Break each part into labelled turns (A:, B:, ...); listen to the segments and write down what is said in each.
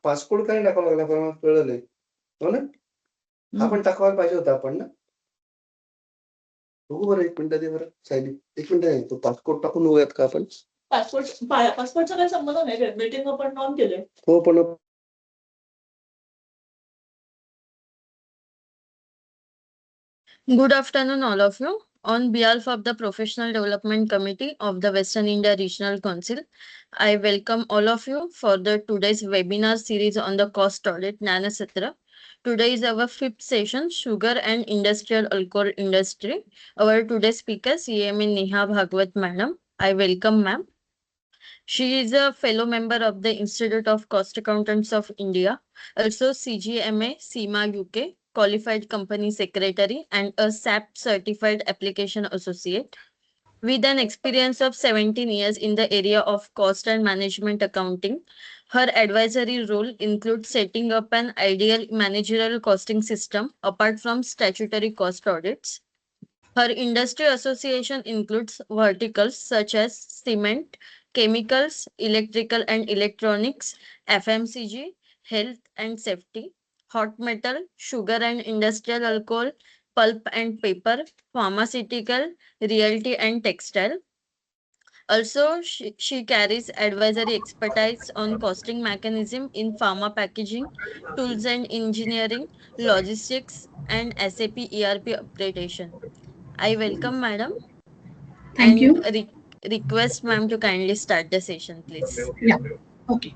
A: Passport काय टाकावं लागला पण मला कळलं नाही. हो ना? हा पण टाकायला पाहिजे होता आपण ना? बघू बरं 1 मिनिट दे बरं सायली. 1 मिनिट आहे तो पासपोर्ट टाकून बघूयात का आपण?
B: पासपोर्टचा काही संबंध नाही. मीटिंग आपण नॉन केले.
A: हो पण
C: Good afternoon, all of you. On behalf of the Professional Development Committee of the Western India Regional Council, I welcome all of you for the today's webinar series on the cost audit Nanasatra. Today is our 5th session, Sugar and Industrial Alcohol Industry. Our today's speaker, CMA Neha Bhagwat Madam. I welcome ma'am. She is a fellow member of the Institute of Cost Accountants of India, also CGMA CIMA UK, Qualified Company Secretary, and a SAP Certified Application Associate. With an experience of 17 years in the area of cost and management accounting, her advisory role includes setting up an ideal managerial costing system apart from statutory cost audits. Her industry association includes verticals such as cement, chemicals, electrical and electronics, FMCG, health and safety, hot metal, sugar and industrial alcohol, pulp and paper, pharmaceutical, realty and textile. Also, she carries advisory expertise on costing mechanism in pharma packaging, tools and engineering, logistics, and SAP ERP upgradation. I welcome madam
D: Thank
C: and
D: you.
C: request ma'am to kindly start the session, please.
D: Yeah. Okay.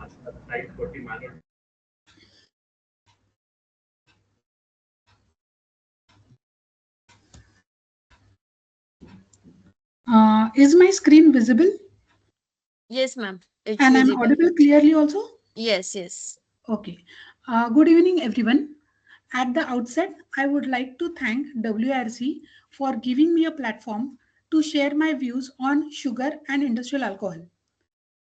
D: Is my screen visible?
C: Yes, ma'am. It's
D: And
C: visible.
D: I'm audible clearly also?
C: Yes, yes.
D: Okay. Good evening, everyone. At the outset, I would like to thank WRC for giving me a platform to share my views on sugar and industrial alcohol.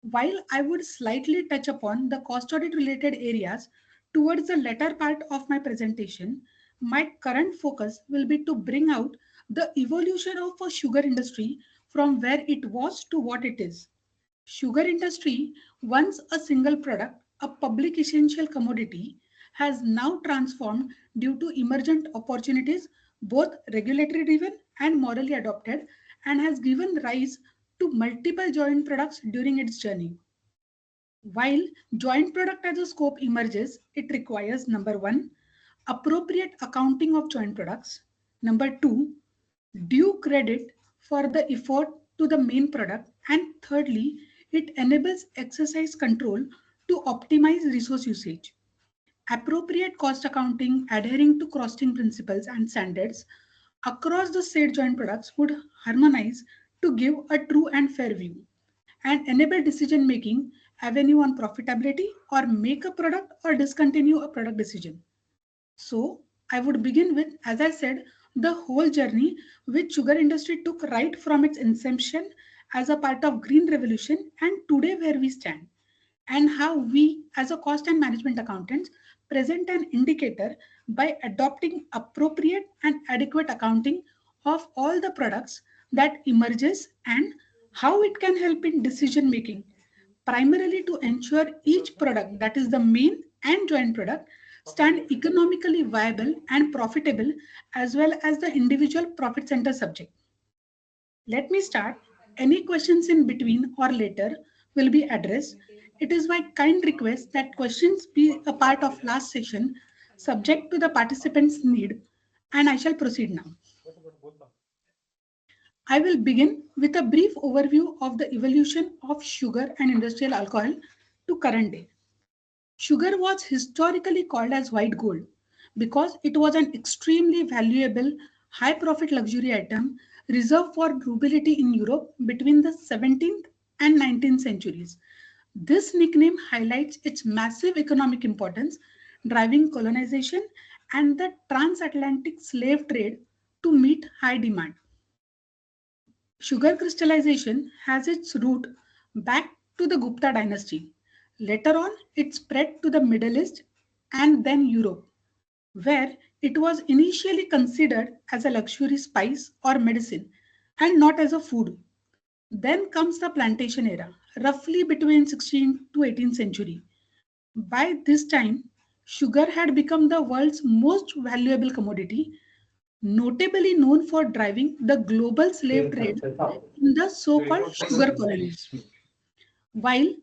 D: While I would slightly touch upon the cost audit related areas towards the latter part of my presentation, my current focus will be to bring out the evolution of a sugar industry from where it was to what it is. Sugar industry, once a single product, a public essential commodity, has now transformed due to emergent opportunities, both regulatory driven and morally adopted, and has given rise to multiple joint products during its journey. While joint product as a scope emerges, it requires number one, appropriate accounting of joint products. Number two, due credit for the effort to the main product. And thirdly, it enables exercise control to optimize resource usage. Appropriate cost accounting adhering to costing principles and standards across the said joint products would harmonize to give a true and fair view and enable decision making avenue on profitability or make a product or discontinue a product decision. So I would begin with, as I said, the whole journey which sugar industry took right from its inception as a part of green revolution and today where we stand, and how we as a cost and management accountants present an indicator by adopting appropriate and adequate accounting of all the products that emerges and how it can help in decision making, primarily to ensure each product, that is the main and joint product, stand economically viable and profitable as well as the individual profit center subject. Let me start. Any questions in between or later will be addressed. It is my kind request that questions be a part of last session subject to the participants' need, and I shall proceed now. I will begin with a brief overview of the evolution of sugar and industrial alcohol to current day. Sugar was historically called as white gold because it was an extremely valuable, high profit luxury item reserved for nobility in Europe between the 17th and 19th centuries. This nickname highlights its massive economic importance, driving colonization and the transatlantic slave trade to meet high demand. Sugar crystallization has its root back to the Gupta dynasty. Later on, it spread to the Middle East and then Europe, where it was initially considered as a luxury spice or medicine and not as a food. Then comes the plantation era, roughly between 16th to 18th century, By this time, sugar had become the world's most valuable commodity, notably known for driving the global slave trade in the so-called sugar colonies. While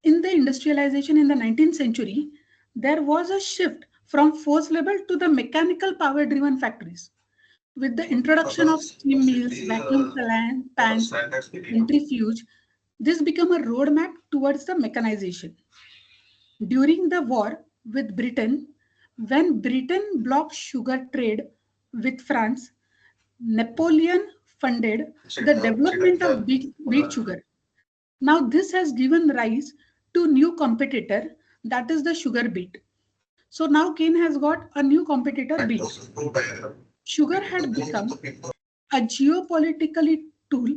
D: in the industrialization in the 19th century, there was a shift from forced labor to the mechanical power driven factories. With the introduction of steam mills, vacuum pans, centrifuge, this became a roadmap towards the mechanization. During the war with Britain, when Britain blocked sugar trade with France, Napoleon funded the development of beet sugar. Now this has given rise to new competitor, that is the sugar beet. So now cane has got a new competitor, beet. Sugar had become a geopolitically tool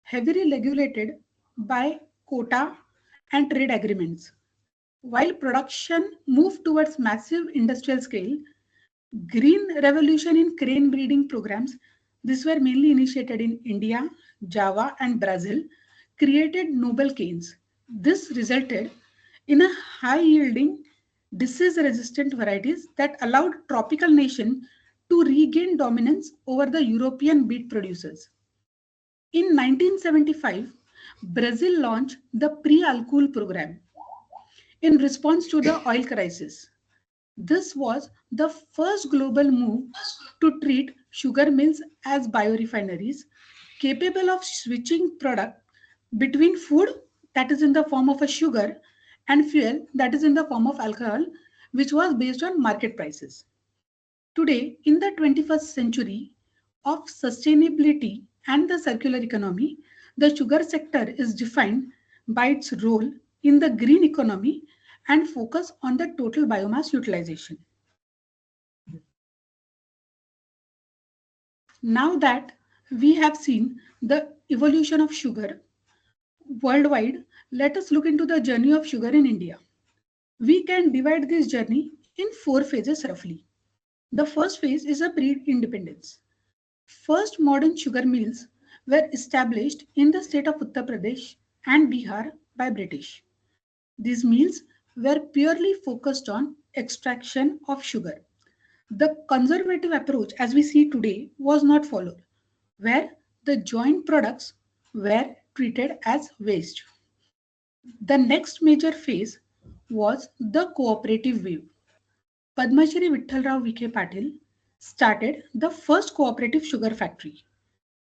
D: heavily regulated by quota and trade agreements. While production moved towards massive industrial scale, green revolution in crane breeding programs, these were mainly initiated in India, Java, and Brazil, created noble canes. This resulted in a high yielding, disease resistant varieties that allowed tropical nations to regain dominance over the European beet producers. In 1975, Brazil launched the pre-alcohol program in response to the oil crisis. This was the first global move to treat sugar mills as biorefineries, capable of switching product between food that is in the form of a sugar and fuel that is in the form of alcohol, which was based on market prices. Today, in the 21st century of sustainability and the circular economy, the sugar sector is defined by its role in the green economy and focus on the total biomass utilization. Now that we have seen the evolution of sugar worldwide, let us look into the journey of sugar in India. We can divide this journey in 4 phases roughly. The first phase is a pre-independence. First modern sugar mills were established in the state of Uttar Pradesh and Bihar by British. These mills were purely focused on extraction of sugar. The conservative approach as we see today was not followed, where the joint products were treated as waste. The next major phase was the cooperative wave. Padmashri Vittalrao Vikhe Patil started the first cooperative sugar factory.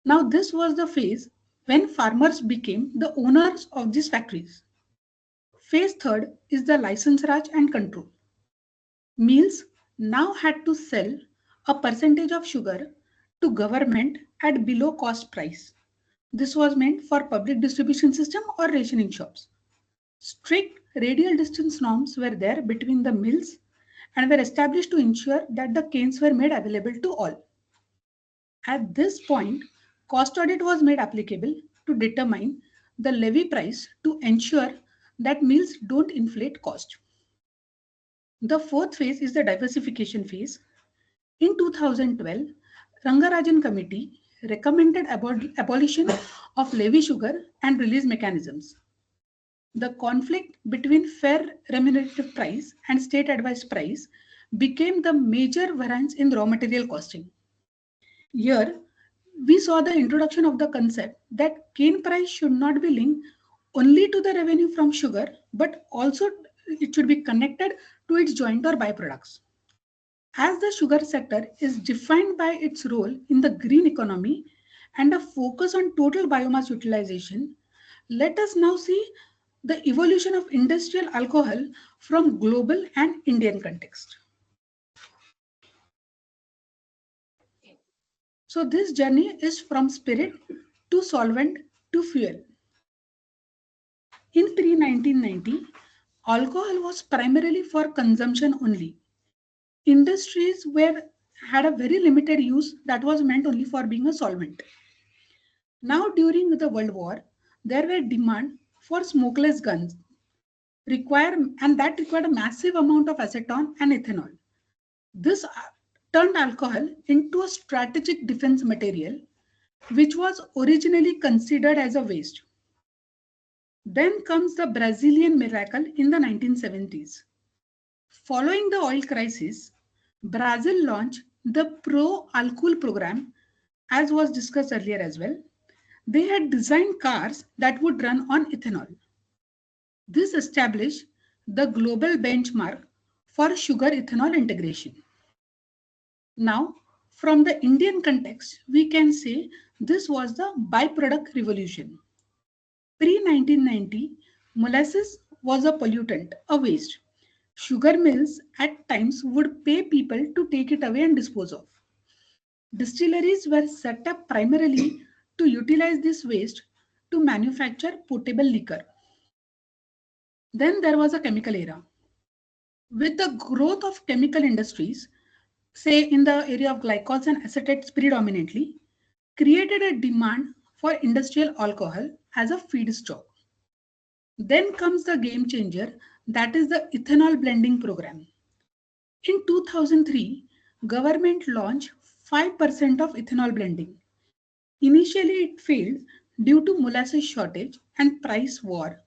D: Now this was the phase when farmers became the owners of these factories. Phase third is the license raj and control. Mills now had to sell a percentage of sugar to government at below cost price. This was meant for public distribution system or rationing shops. Strict radial distance norms were there between the mills and were established to ensure that the canes were made available to all. At this point, cost audit was made applicable to determine the levy price to ensure that mills don't inflate cost. The fourth phase is the diversification phase. In 2012, Rangarajan Committee recommended abolition of levy sugar and release mechanisms. The conflict between fair remunerative price and state advised price became the major variance in raw material costing. Here, we saw the introduction of the concept that cane price should not be linked only to the revenue from sugar, but also it should be connected to its joint or byproducts. As the sugar sector is defined by its role in the green economy and a focus on total biomass utilization, let us now see the evolution of industrial alcohol from global and Indian context. So this journey is from spirit to solvent to fuel. In pre-1990, alcohol was primarily for consumption only. Industries had a very limited use that was meant only for being a solvent. Now during the World War, there were demand for smokeless guns and that required a massive amount of acetone and ethanol. This turned alcohol into a strategic defense material, which was originally considered as a waste. Then comes the Brazilian miracle in the 1970s. Following the oil crisis, Brazil launched the Pro Alcool program, as was discussed earlier as well. They had designed cars that would run on ethanol. This established the global benchmark for sugar ethanol integration. Now, from the Indian context, we can say this was the byproduct revolution. Pre-1990, molasses was a pollutant, a waste. Sugar mills at times would pay people to take it away and dispose of. Distilleries were set up primarily to utilize this waste to manufacture potable liquor. Then there was a chemical era. With the growth of chemical industries, say in the area of glycols and acetates predominantly, created a demand for industrial alcohol as a feedstock. Then comes the game changer, that is the ethanol blending program. In 2003, government launched 5% of ethanol blending. Initially, it failed due to molasses shortage and price war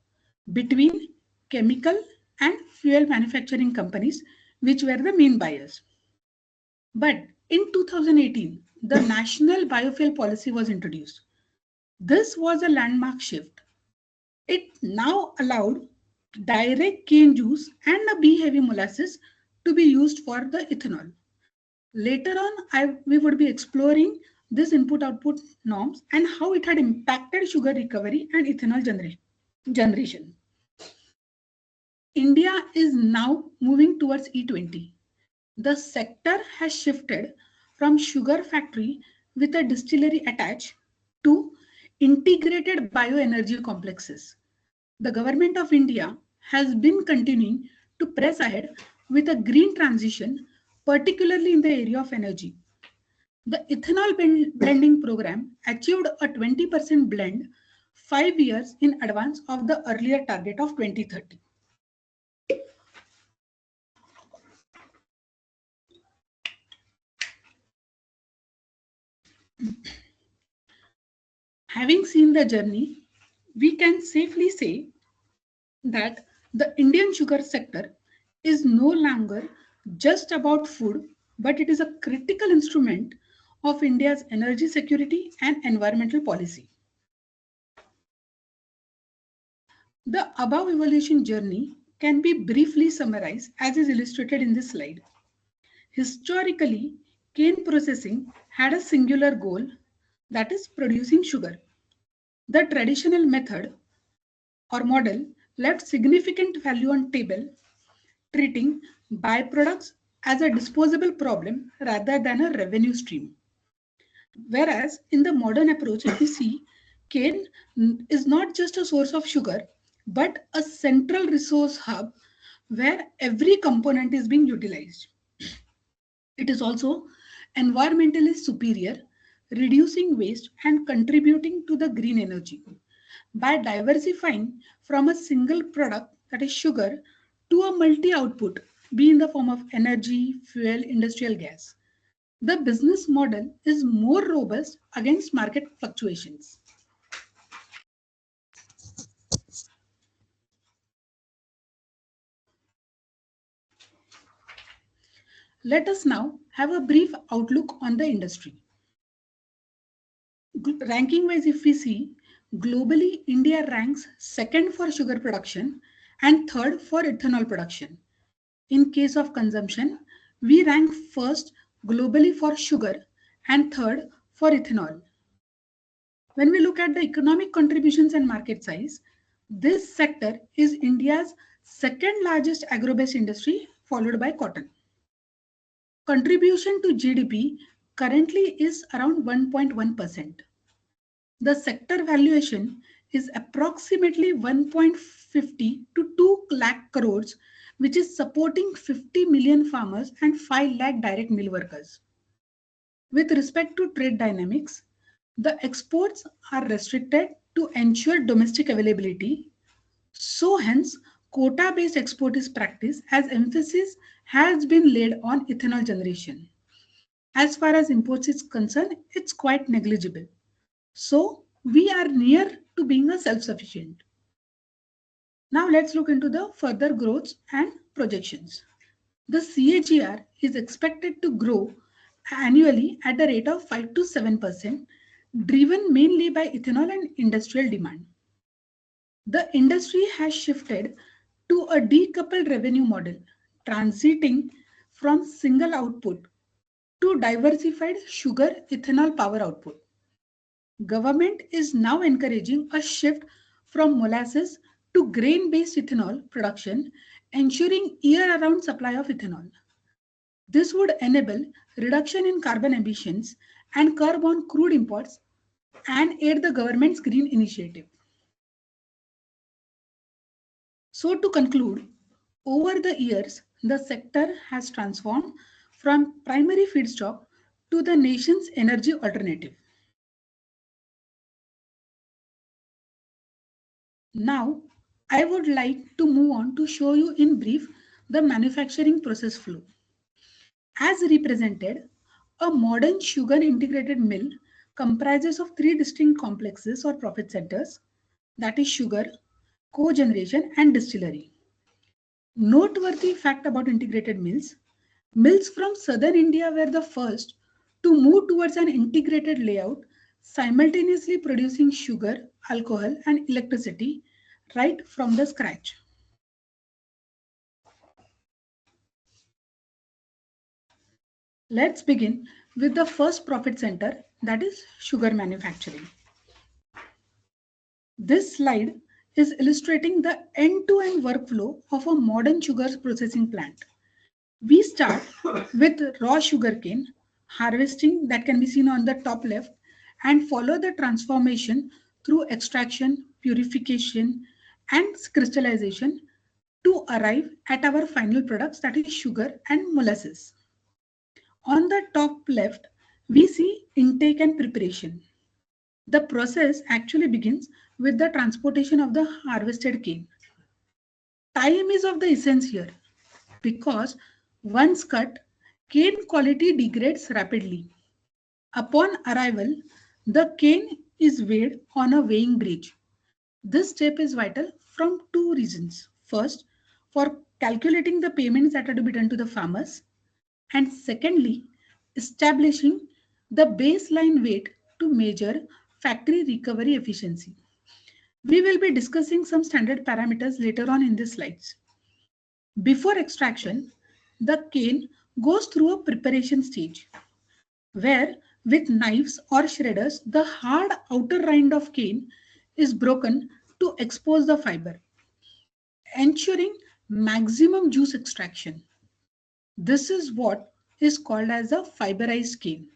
D: between chemical and fuel manufacturing companies, which were the main buyers. But in 2018, the National Biofuel Policy was introduced. This was a landmark shift. It now allowed direct cane juice and a bee-heavy molasses to be used for the ethanol. Later on, we would be exploring this input-output norms and how it had impacted sugar recovery and ethanol generation. India is now moving towards E20. The sector has shifted from sugar factory with a distillery attached to integrated bioenergy complexes. The government of India has been continuing to press ahead with a green transition, particularly in the area of energy. The ethanol blending program achieved a 20% blend 5 years in advance of the earlier target of 2030. Having seen the journey, we can safely say that the Indian sugar sector is no longer just about food, but it is a critical instrument of India's energy security and environmental policy. The above evolution journey can be briefly summarized as is illustrated in this slide. Historically, cane processing had a singular goal, that is producing sugar. The traditional method or model left significant value on table, treating byproducts as a disposable problem rather than a revenue stream. Whereas in the modern approach, if we see, cane is not just a source of sugar, but a central resource hub where every component is being utilized. It is also environmentally superior, reducing waste and contributing to the green energy. By diversifying from a single product, that is sugar, to a multi-output, be in the form of energy, fuel, industrial gas, the business model is more robust against market fluctuations. Let us now have a brief outlook on the industry. Ranking wise, if we see, globally, India ranks second for sugar production and third for ethanol production. In case of consumption, we rank first globally for sugar and third for ethanol. When we look at the economic contributions and market size, this sector is India's second largest agro-based industry, followed by cotton. Contribution to GDP currently is around 1.1%. The sector valuation is approximately 1.50 to 2 lakh crores, which is supporting 50 million farmers and 5 lakh direct mill workers. With respect to trade dynamics, the exports are restricted to ensure domestic availability. So hence, quota-based export is practiced as emphasis has been laid on ethanol generation. As far as imports is concerned, it's quite negligible. So we are near to being a self-sufficient. Now let's look into the further growths and projections. The CAGR is expected to grow annually at a rate of 5 to 7%, driven mainly by ethanol and industrial demand. The industry has shifted to a decoupled revenue model, transiting from single output to diversified sugar ethanol power output. Government is now encouraging a shift from molasses to grain-based ethanol production, ensuring year-round supply of ethanol. This would enable reduction in carbon emissions and curb on crude imports and aid the government's green initiative. So to conclude, over the years, the sector has transformed from primary feedstock to the nation's energy alternative. Now, I would like to move on to show you in brief the manufacturing process flow. As represented, a modern sugar integrated mill comprises of three distinct complexes or profit centers, that is sugar, cogeneration and distillery. Noteworthy fact about integrated mills, mills from southern India were the first to move towards an integrated layout, simultaneously producing sugar, alcohol and electricity right from the scratch. Let's begin with the first profit center, that is sugar manufacturing. This slide is illustrating the end-to-end workflow of a modern sugar processing plant. We start with raw sugarcane harvesting, that can be seen on the top left, and follow the transformation through extraction, purification and crystallization to arrive at our final products, that is sugar and molasses. On the top left, we see intake and preparation. The process actually begins with the transportation of the harvested cane. Time is of the essence here because once cut, cane quality degrades rapidly. Upon arrival, the cane is weighed on a weighing bridge. This step is vital from two reasons. First, for calculating the payments that are to be done to the farmers, and secondly, establishing the baseline weight to measure factory recovery efficiency. We will be discussing some standard parameters later on in the slides. Before extraction, the cane goes through a preparation stage where with knives or shredders, the hard outer rind of cane is broken to expose the fiber, ensuring maximum juice extraction. This is what is called as a fiberized cane.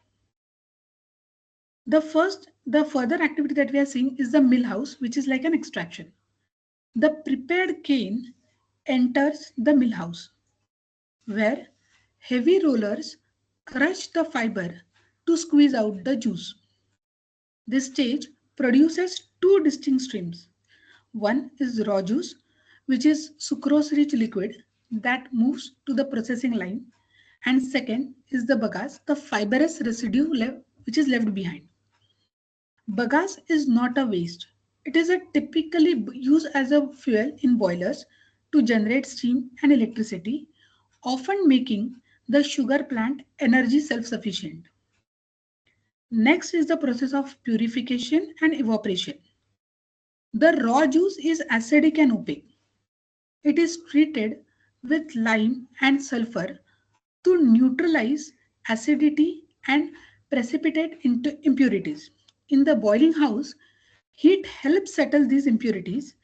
D: The further activity that we are seeing is the mill house, which is like an extraction. The prepared cane enters the mill house, where heavy rollers crush the fiber to squeeze out the juice. This stage produces two distinct streams. One is raw juice, which is sucrose-rich liquid that moves to the processing line. And second is the bagasse, the fibrous residue which is left behind. Bagasse is not a waste. It is typically used as a fuel in boilers to generate steam and electricity, often making the sugar plant energy self-sufficient. Next is the process of purification and evaporation. The raw juice is acidic and opaque. It is treated with lime and sulfur to neutralize acidity and precipitate into impurities. In the boiling house, heat helps settle these impurities.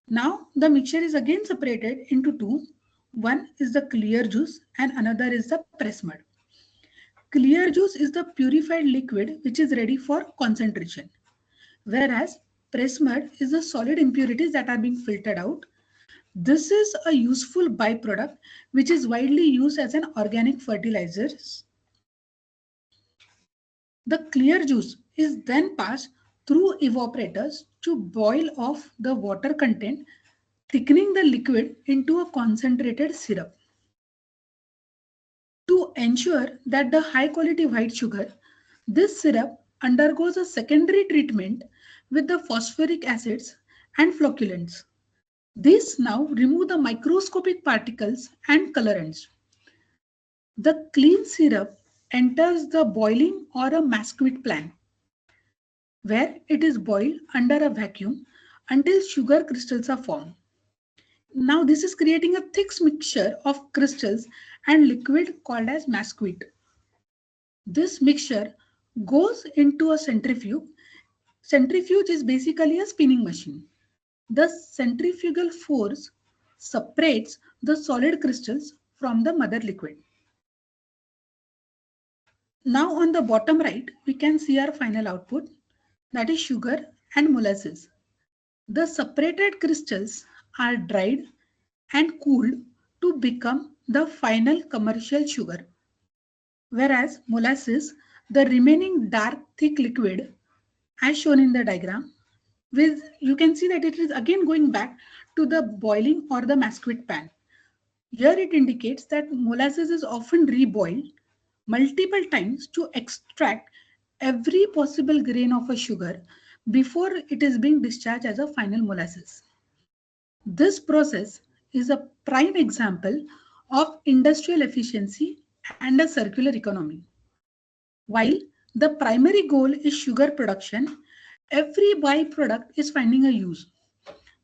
D: Now the mixture is again separated into two. One is the clear juice and another is the press mud. Clear juice is the purified liquid which is ready for concentration, whereas press mud is the solid impurities that are being filtered out. This is a useful byproduct which is widely used as an organic fertilizer. The clear juice is then passed through evaporators to boil off the water content, thickening the liquid into a concentrated syrup. To ensure that the high quality white sugar, this syrup undergoes a secondary treatment with the phosphoric acids and flocculants. These now remove the microscopic particles and colorants. The clean syrup enters the boiling or a masquet plan, where it is boiled under a vacuum until sugar crystals are formed. Now this is creating a thick mixture of crystals and liquid called as masquet. This mixture goes into a centrifuge. Centrifuge is basically a spinning machine. The centrifugal force separates the solid crystals from the mother liquid. Now on the bottom right, we can see our final output, that is sugar and molasses. The separated crystals are dried and cooled to become the final commercial sugar. Whereas molasses, the remaining dark thick liquid as shown in the diagram, with you can see that it is again going back to the boiling or the masquet pan. Here it indicates that molasses is often reboiled multiple times to extract every possible grain of a sugar before it is being discharged as a final molasses. This process is a prime example of industrial efficiency and a circular economy. While the primary goal is sugar production, every byproduct is finding a use.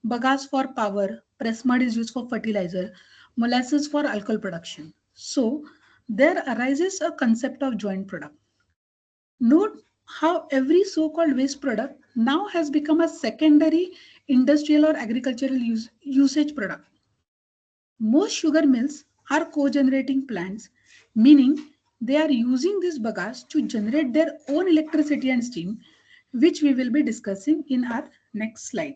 D: Bagasse for power, press mud is used for fertilizer, molasses for alcohol production. So there arises a concept of joint product. Note how every so-called waste product now has become a secondary industrial or agricultural usage product. Most sugar mills are co-generating plants, meaning they are using this bagasse to generate their own electricity and steam, which we will be discussing in our next slide.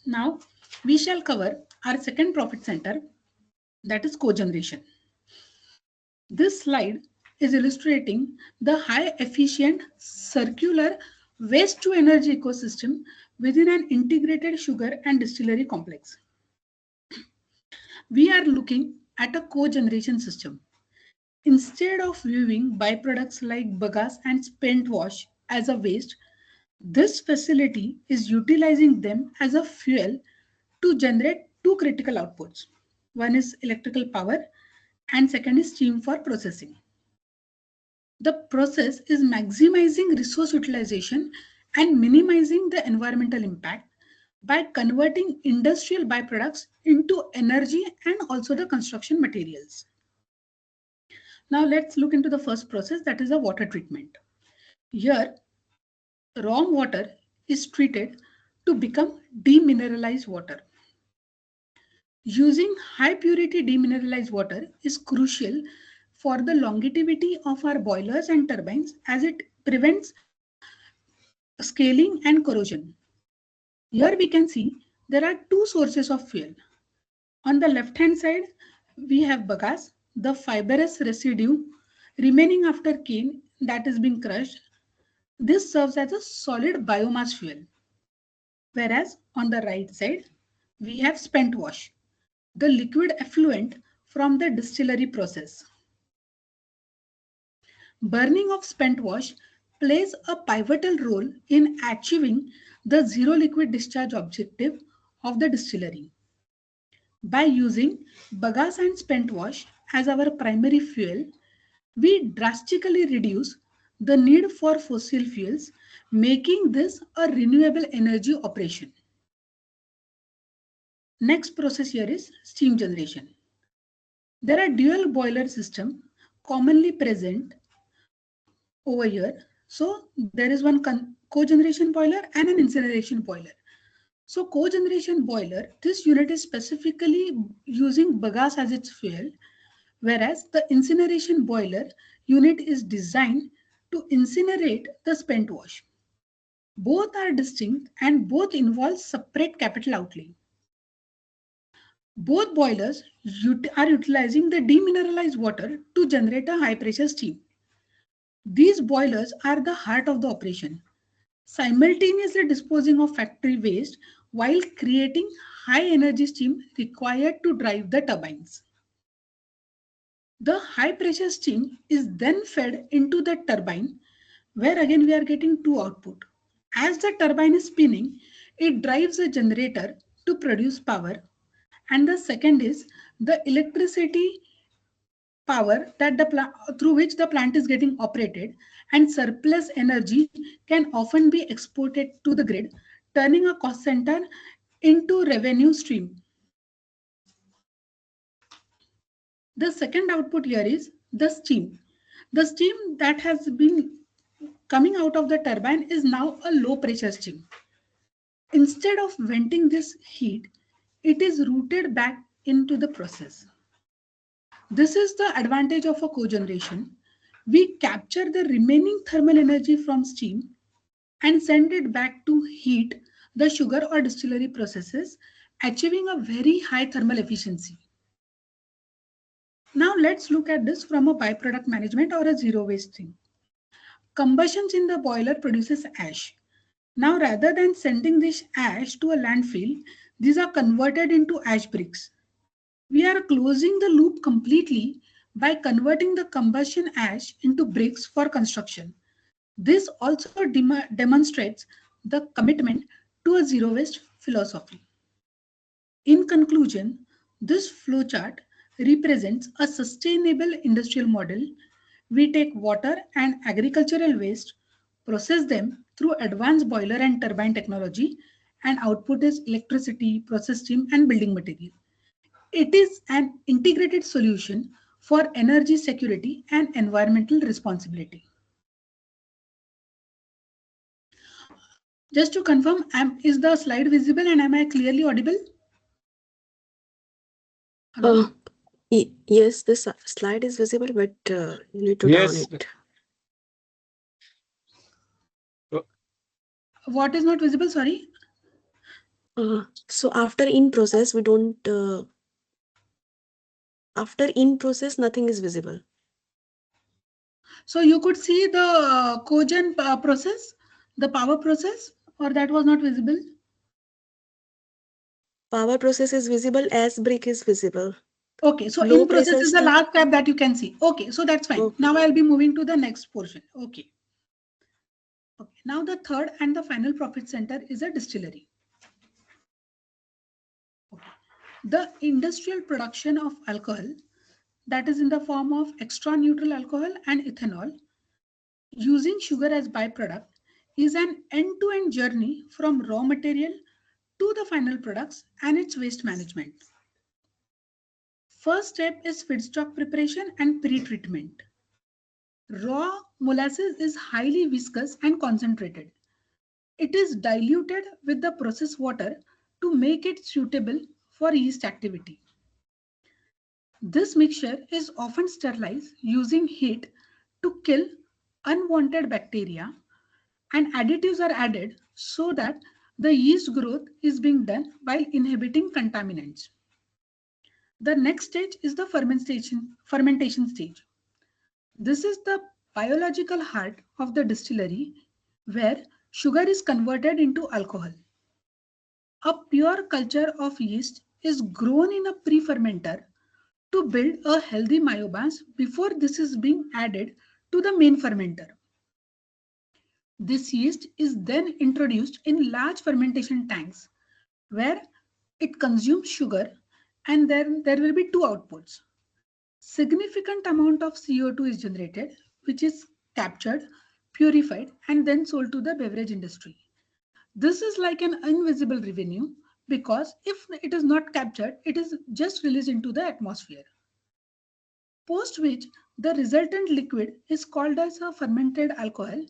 D: Now we shall cover our second profit center, that is cogeneration. This slide is illustrating the high efficient circular waste to energy ecosystem within an integrated sugar and distillery complex. We are looking at a cogeneration system. Instead of viewing byproducts like bagasse and spent wash as a waste, this facility is utilizing them as a fuel to generate two critical outputs. One is electrical power and second is steam for processing. The process is maximizing resource utilization and minimizing the environmental impact by converting industrial byproducts into energy and also the construction materials. Now let's look into the first process, that is a water treatment. Here, raw water is treated to become demineralized water. Using high purity demineralized water is crucial for the longevity of our boilers and turbines as it prevents scaling and corrosion. Here we can see there are two sources of fuel. On the left hand side, we have bagasse, the fibrous residue remaining after cane that is being crushed. This serves as a solid biomass fuel. Whereas on the right side, we have spent wash, the liquid effluent from the distillery process. Burning of spent wash plays a pivotal role in achieving the zero liquid discharge objective of the distillery. By using bagasse and spent wash as our primary fuel, we drastically reduce the need for fossil fuels, making this a renewable energy operation. Next process here is steam generation. There are dual boiler system commonly present over here. So there is one cogeneration boiler and an incineration boiler. So cogeneration boiler, this unit is specifically using bagasse as its fuel, whereas the incineration boiler unit is designed to incinerate the spent wash. Both are distinct and both involve separate capital outlay. Both boilers are utilizing the demineralized water to generate a high pressure steam. These boilers are the heart of the operation, simultaneously disposing of factory waste while creating high energy steam required to drive the turbines. The high pressure steam is then fed into the turbine where again we are getting two output. As the turbine is spinning, it drives a generator to produce power, and the second is the electricity power that through which the plant is getting operated, and surplus energy can often be exported to the grid, turning a cost center into revenue stream. The second output here is the steam. The steam that has been coming out of the turbine is now a low pressure steam. Instead of venting this heat, it is routed back into the process. This is the advantage of a cogeneration. We capture the remaining thermal energy from steam and send it back to heat the sugar or distillery processes, achieving a very high thermal efficiency. Now let's look at this from a byproduct management or a zero waste thing. Combustions in the boiler produces ash. Now rather than sending this ash to a landfill, these are converted into ash bricks. We are closing the loop completely by converting the combustion ash into bricks for construction. This also demonstrates the commitment to a zero waste philosophy. In conclusion, this flowchart represents a sustainable industrial model. We take water and agricultural waste, process them through advanced boiler and turbine technology, and output is electricity, process steam, and building material. It is an integrated solution for energy security and environmental responsibility. Just to confirm, is the slide visible and am I clearly audible? Hello?
E: Yes, this slide is visible, but you need to
A: Yes.
E: down it.
D: What is not visible? Sorry.
E: So after in process, we don't. After in process, nothing is visible.
D: So you could see the cogen process, the power process, or that was not visible?
E: Power process is visible as brick is visible.
D: Okay, so
E: Low
D: in process
E: pressure
D: is the
E: steam.
D: last tab that you can see. Okay, so that's fine.
E: Okay.
D: Now I'll be moving to the next portion. Okay. Okay. Now the third and the final profit center is a distillery. Okay. The industrial production of alcohol, that is in the form of extra neutral alcohol and ethanol, using sugar as byproduct, is an end-to-end journey from raw material to the final products and its waste management. First step is feedstock preparation and pre-treatment. Raw molasses is highly viscous and concentrated. It is diluted with the process water to make it suitable for yeast activity. This mixture is often sterilized using heat to kill unwanted bacteria, and additives are added so that the yeast growth is being done while inhibiting contaminants. The next stage is the fermentation stage. This is the biological heart of the distillery where sugar is converted into alcohol. A pure culture of yeast is grown in a pre-fermenter to build a healthy myomass before this is being added to the main fermenter. This yeast is then introduced in large fermentation tanks where it consumes sugar, and then there will be two outputs. Significant amount of CO2 is generated, which is captured, purified, and then sold to the beverage industry. This is like an invisible revenue because if it is not captured, it is just released into the atmosphere. Post which the resultant liquid is called as a fermented alcohol,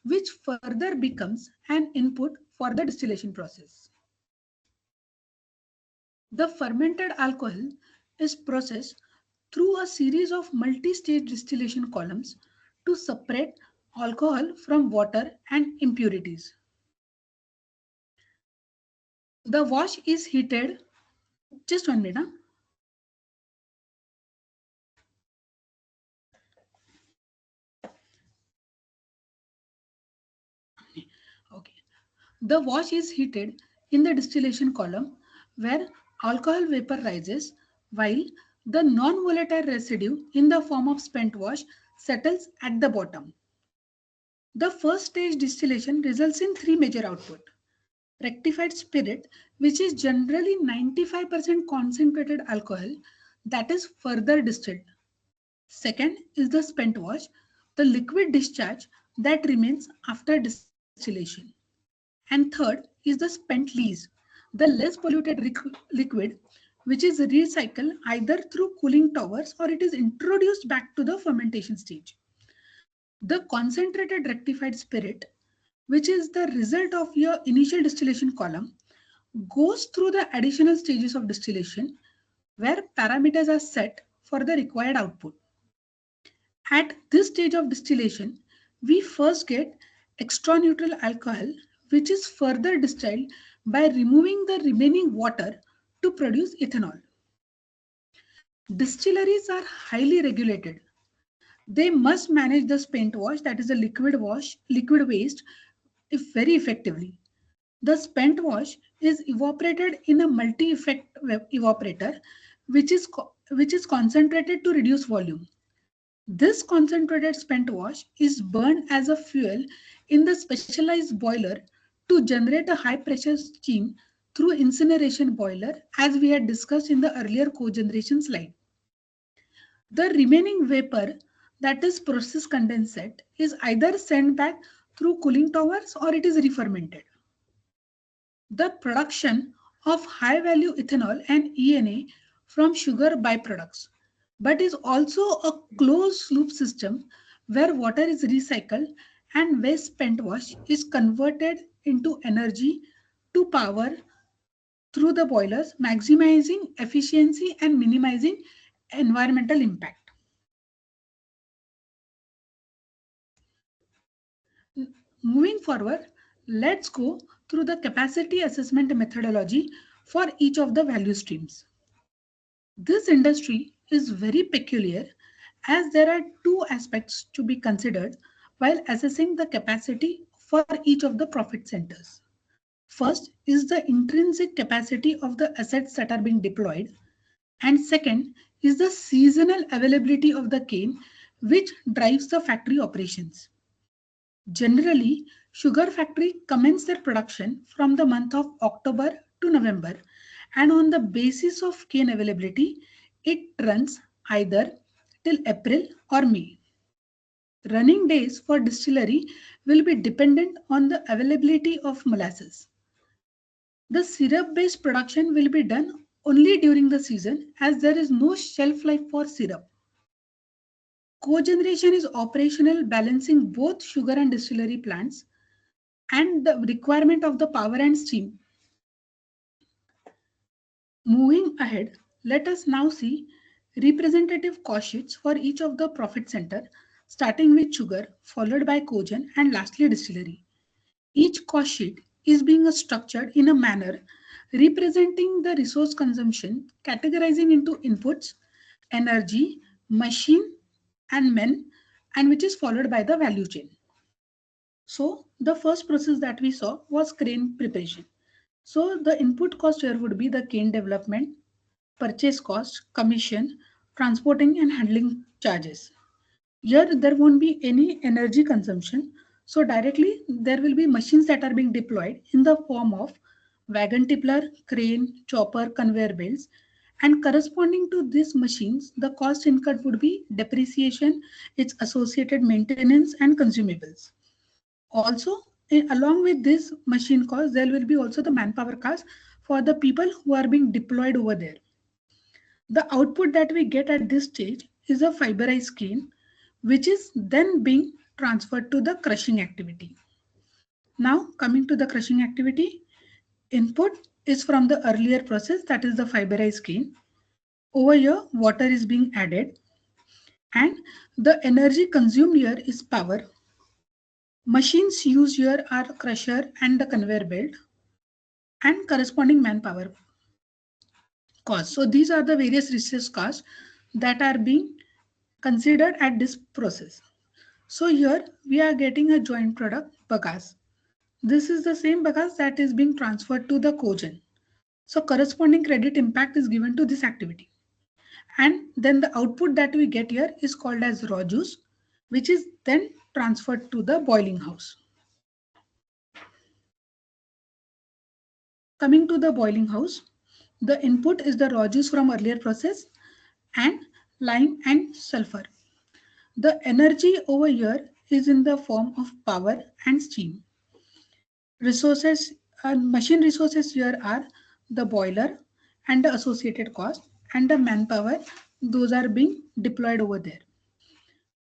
D: which further becomes an input for the distillation process. The fermented alcohol is processed through a series of multi-stage distillation columns to separate alcohol from water and impurities. The wash is heated. Just 1 minute. Okay. The wash is heated in the distillation column where alcohol vapor rises while the non-volatile residue in the form of spent wash settles at the bottom. The first stage distillation results in three major output. Rectified spirit, which is generally 95% concentrated alcohol that is further distilled. Second is the spent wash, the liquid discharge that remains after distillation. And third is the spent lees, the less polluted liquid, which is recycled either through cooling towers or it is introduced back to the fermentation stage. The concentrated rectified spirit, which is the result of your initial distillation column, goes through the additional stages of distillation where parameters are set for the required output. At this stage of distillation, we first get extra neutral alcohol, which is further distilled by removing the remaining water to produce ethanol. Distilleries are highly regulated. They must manage the spent wash, that is the liquid waste, very effectively. The spent wash is evaporated in a multi-effect evaporator, which is concentrated to reduce volume. This concentrated spent wash is burned as a fuel in the specialized boiler to generate a high pressure steam through incineration boiler, as we had discussed in the earlier cogeneration slide. The remaining vapor, that is process condensate, is either sent back through cooling towers or it is re-fermented. The production of high value ethanol and ENA from sugar byproducts, but is also a closed loop system where water is recycled and waste spent wash is converted into energy to power through the boilers, maximizing efficiency and minimizing environmental impact. Moving forward, let's go through the capacity assessment methodology for each of the value streams. This industry is very peculiar as there are two aspects to be considered while assessing the capacity for each of the profit centers. First is the intrinsic capacity of the assets that are being deployed, and second is the seasonal availability of the cane, which drives the factory operations. Generally, sugar factory commence their production from the month of October to November, and on the basis of cane availability, it runs either till April or May. Running days for distillery will be dependent on the availability of molasses. The syrup-based production will be done only during the season as there is no shelf life for syrup. Cogeneration is operational, balancing both sugar and distillery plants and the requirement of the power and steam. Moving ahead, let us now see representative cost sheets for each of the profit center, starting with sugar, followed by cogen, and lastly distillery. Each cost sheet is being structured in a manner representing the resource consumption, categorizing into inputs, energy, machine, and men, and which is followed by the value chain. So the first process that we saw was cane preparation. So the input cost here would be the cane development, purchase cost, commission, transporting and handling charges. Here there won't be any energy consumption. So directly there will be machines that are being deployed in the form of wagon tippler, crane, chopper, conveyor belts. And corresponding to these machines, the cost incurred would be depreciation, its associated maintenance and consumables. Also, along with this machine cost, there will be also the manpower cost for the people who are being deployed over there. The output that we get at this stage is a fiberized cane, which is then being transferred to the crushing activity. Now, coming to the crushing activity, input is from the earlier process, that is the fiberized cane. Over here, water is being added, and the energy consumed here is power. Machines used here are crusher and the conveyor belt and corresponding manpower costs. So these are the various resource costs that are being considered at this process. So here we are getting a joint product bagasse. This is the same bagasse that is being transferred to the cogen. So corresponding credit impact is given to this activity. And then the output that we get here is called as raw juice, which is then transferred to the boiling house. Coming to the boiling house, the input is the raw juice from earlier process and lime and sulfur. The energy over here is in the form of power and steam. Resources, machine resources here are the boiler and the associated cost, and the manpower, those are being deployed over there.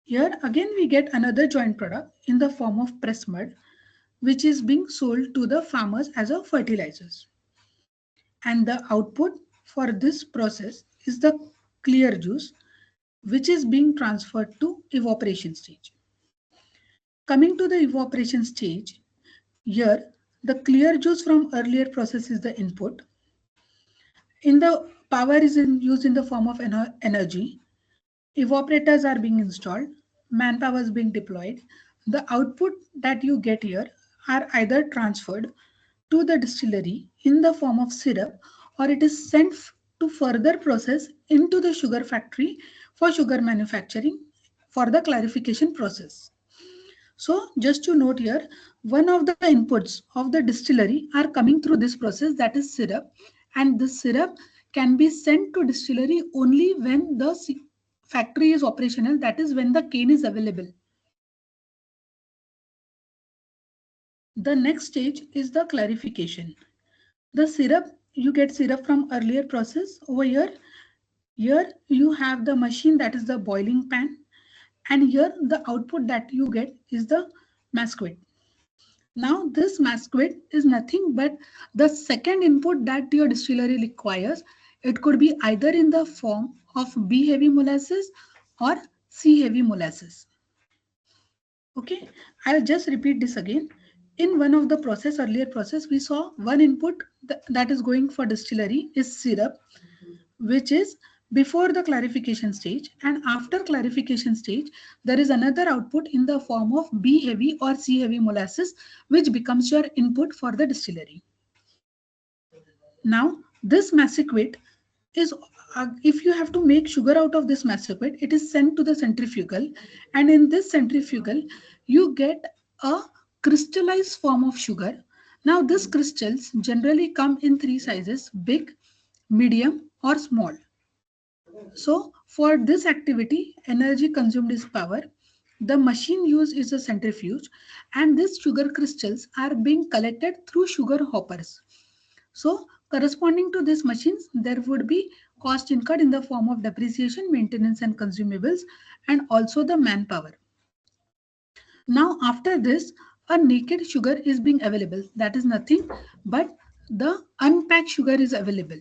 D: Here again we get another joint product in the form of press mud, which is being sold to the farmers as a fertilizers. And the output for this process is the clear juice, which is being transferred to evaporation stage. Coming to the evaporation stage, here the clear juice from earlier process is the input. In the power is used in the form of energy. Evaporators are being installed, manpower is being deployed. The output that you get here are either transferred to the distillery in the form of syrup, or it is sent to further process into the sugar factory for sugar manufacturing for the clarification process. So just to note here, one of the inputs of the distillery are coming through this process, that is syrup, and this syrup can be sent to distillery only when the factory is operational, that is when the cane is available. The next stage is the clarification. The syrup, you get syrup from earlier process over here. Here you have the machine, that is the boiling pan, and here the output that you get is the masquet. Now this masquet is nothing but the second input that your distillery requires. It could be either in the form of B heavy molasses or C heavy molasses. Okay, I'll just repeat this again. In one of the process, earlier process, we saw one input that is going for distillery is syrup, which is before the clarification stage, and after clarification stage, there is another output in the form of B heavy or C heavy molasses, which becomes your input for the distillery. Now, this massicate is, if you have to make sugar out of this massicate, it is sent to the centrifugal, and in this centrifugal, you get a crystallized form of sugar. Now, these crystals generally come in three sizes: big, medium, or small. So for this activity, energy consumed is power. The machine used is a centrifuge, and these sugar crystals are being collected through sugar hoppers. So corresponding to these machines, there would be cost incurred in the form of depreciation, maintenance and consumables, and also the manpower. Now after this, a naked sugar is being available. That is nothing but the unpacked sugar is available.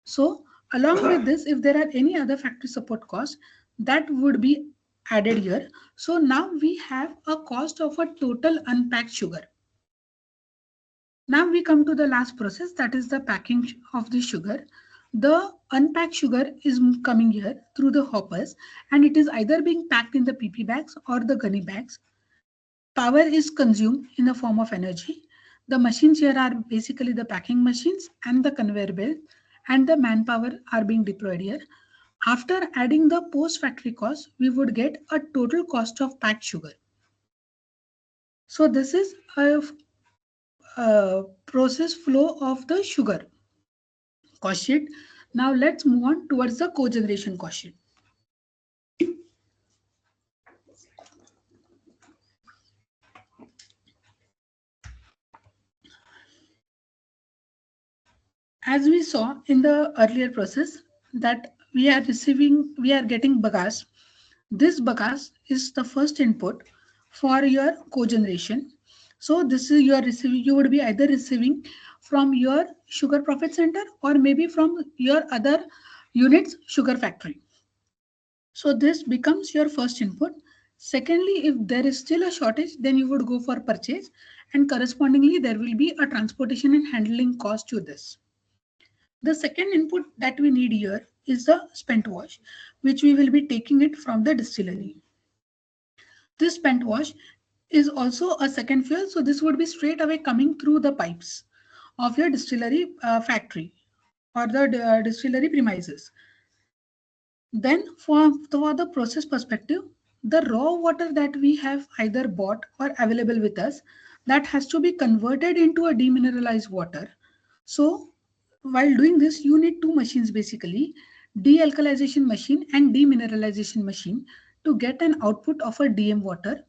D: So along with this, if there are any other factory support costs, that would be added here. So now we have a cost of a total unpacked sugar. Now we come to the last process, that is the packing of the sugar. The unpacked sugar is coming here through the hoppers, and it is either being packed in the PP bags or the gunny bags. Power is consumed in the form of energy. The machines here are basically the packing machines and the conveyor belt, and the manpower are being deployed here. After adding the post-factory cost, we would get a total cost of packed sugar. So this is a process flow of the sugar cost sheet. Now let's move on towards the cogeneration cost sheet. As we saw in the earlier process that we are getting bagasse. This bagasse is the first input for your cogeneration. So this is you would be either receiving from your sugar profit center or maybe from your other units sugar factory. So this becomes your first input. Secondly, if there is still a shortage, then you would go for purchase, and correspondingly there will be a transportation and handling cost to this. The second input that we need here is the spent wash, which we will be taking it from the distillery. This spent wash is also a second fuel, so this would be straight away coming through the pipes of your distillery factory or the distillery premises. Then for the process perspective, the raw water that we have either bought or available with us, that has to be converted into a demineralized water. So while doing this, you need two machines basically, dealkalization machine and demineralization machine, to get an output of a DM water.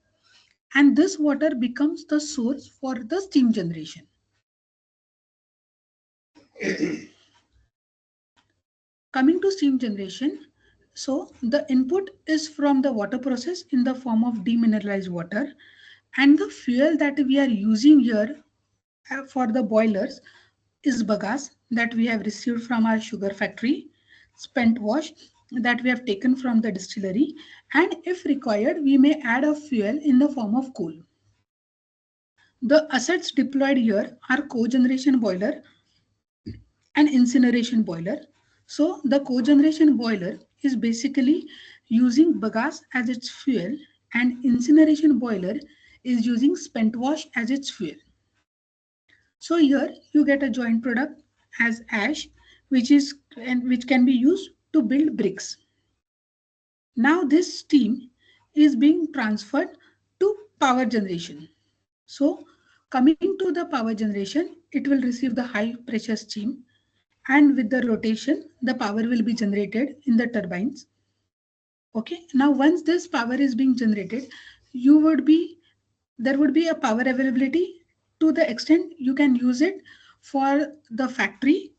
D: And this water becomes the source for the steam generation. Coming to steam generation, so the input is from the water process in the form of demineralized water, and the fuel that we are using here for the boilers is bagasse that we have received from our sugar factory, spent wash that we have taken from the distillery, and if required, we may add a fuel in the form of coal. The assets deployed here are cogeneration boiler and incineration boiler. So the cogeneration boiler is basically using bagasse as its fuel, and incineration boiler is using spent wash as its fuel. So here you get a joint product as ash, which can be used to build bricks. Now this steam is being transferred to power generation. So coming to the power generation, it will receive the high pressure steam, and with the rotation, the power will be generated in the turbines. Okay, now once this power is being generated, there would be a power availability to the extent you can use it for the factory,